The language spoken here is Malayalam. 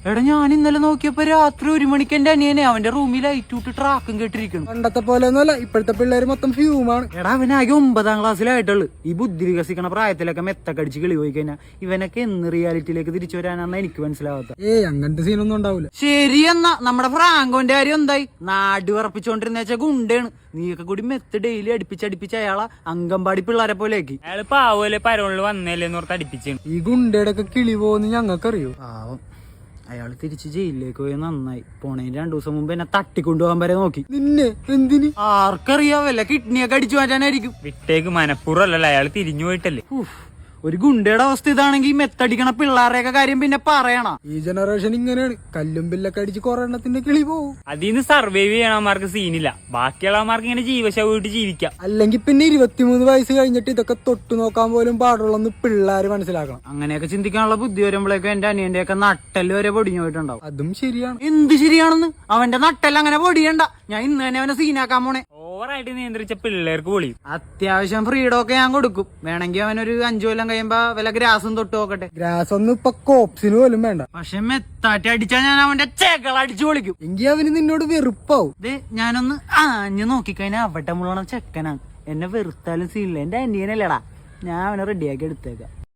എടാ ഞാൻ ഇന്നലെ നോക്കിയപ്പോ രാത്രി 1 മണിക്ക് എന്റെ അനിയനെ അവന്റെ റൂമിൽ ലൈറ്റ് ഇട്ട് ട്രാക്കും കേട്ടിരിക്കണം. പണ്ടത്തെ പോലെ ഒന്നുമല്ല, ഇപ്പോഴത്തെ പിള്ളേര് മൊത്തം ഫ്യൂമാണ്. എടാ അവനാകെ 9ാം ക്ലാസ്സിലായിട്ടുള്ളു. ഈ ബുദ്ധി വികസിക്കണ പ്രായത്തിലൊക്കെ മെത്തക്കടിച്ച് കിളി പോയി കഴിഞ്ഞാൽ ഇവനൊക്കെ എന്ന് റിയാലിറ്റിയിലേക്ക് തിരിച്ചു വരാനാന്ന് എനിക്ക് മനസ്സിലാവാത്ത. അങ്ങനത്തെ സീനൊന്നും ഉണ്ടാവില്ല. ശരി എന്നാ നമ്മുടെ ഫ്രാങ്കോന്റെ കാര്യം എന്തായി? നാട് ഉറപ്പിച്ചോണ്ടിരുന്ന വെച്ചാൽ ഗുണ്ടയാണ്. നീയൊക്കെ കൂടി മെത്ത് ഡെയിലി അടുപ്പിച്ചടിപ്പിച്ച് അയാളെ അങ്കമ്പാടി പിള്ളേരെ പോലെയാക്കി. അയാള് പാവല്ലേ പരോളില് വന്നേലെന്ന് ഓർത്ത് അടുപ്പിച്ചു. ഈ ഗുണ്ടയുടെ ഒക്കെ കിളി പോകുന്ന ഞങ്ങൾക്കറിയോ? പാവം അയാള് തിരിച്ച് ജയിലിലേക്ക് പോയി. നന്നായി. പോണേന് 2 ദിവസം മുമ്പ് എന്നെ തട്ടിക്കൊണ്ടുപോകാൻ വരെ നോക്കി. നിന്നെ എന്തിന്? ആർക്കറിയാവല്ല, കിഡ്നിയൊക്കെ അടിച്ചു മാറ്റാനായിരിക്കും. വിട്ടേക്ക് മനപ്പൂർവ്വമല്ലല്ലോ, അയാൾ തിരിഞ്ഞു പോയിട്ടല്ലേ. ഒരു ഗുണ്ടയുടെ അവസ്ഥ ഇതാണെങ്കിൽ മെത്തടിക്കണ പിള്ളേരുടെയൊക്കെ കാര്യം പിന്നെ പറയണ. ഈ ജനറേഷൻ ഇങ്ങനെയാണ്. കല്ലും ബില്ലൊക്കെ അടിച്ച് കുറെ എണ്ണത്തിന്റെ കിളി പോവും. അതിന്ന് സർവൈവ് ചെയ്യണമാർക്ക് സീനില്ല. ബാക്കിയുള്ളമാർക്ക് ഇങ്ങനെ ജീവശവമായിട്ട് ജീവിക്കാം. അല്ലെങ്കിൽ പിന്നെ 23 വയസ്സ് കഴിഞ്ഞിട്ട് ഇതൊക്കെ തൊട്ടു നോക്കാൻ പോലും പാടുള്ളന്ന് പിള്ളേര് മനസ്സിലാക്കണം. അങ്ങനെയൊക്കെ ചിന്തിക്കാനുള്ള ബുദ്ധി വരുമ്പോഴേക്കും എന്റെ അനിയന്റെ ഒക്കെ നട്ടെല്ല് വരെ പൊടിഞ്ഞു പോയിട്ടുണ്ടാവും. അതും ശരിയാണ്. എന്ത് ശരിയാണെന്ന്? അവന്റെ നട്ടെല്ലാം അങ്ങനെ പൊടിയണ്ട. ഞാൻ ഇന്ന് തന്നെ അവനെ സീനാക്കാൻ പോണേ. ഓവറായിട്ട് നിയന്ത്രിച്ച പിള്ളേർക്ക് പൊളിയും. അത്യാവശ്യം ഫ്രീഡം ഒക്കെ ഞാൻ കൊടുക്കും. വേണമെങ്കിൽ അവനൊരു 5 കൊല്ലം കഴിയുമ്പോ വല്ല ഗ്രാസും തൊട്ട് നോക്കട്ടെ. ഗ്രാസ് ഒന്നും ഇപ്പൊ കോപ്സിന് പോലും വേണ്ട. പക്ഷെ മെത്താറ്റി അടിച്ചാൽ ഞാൻ അവന്റെ ചേക്കൾ അടിച്ചു പൊളിക്കും. എങ്കിൽ അവന് നിന്നോട് വെറുപ്പാവും. ഞാനൊന്ന് ആഞ്ഞു നോക്കിക്കഴിഞ്ഞാൽ അവിടെ മുഴുവൻ ചെക്കനാണ്. എന്നെ വെറുത്താലും സീനില്ല. എന്റെ അനിയനല്ലേടാ, ഞാൻ അവനെ റെഡിയാക്കി എടുത്തേക്കാം.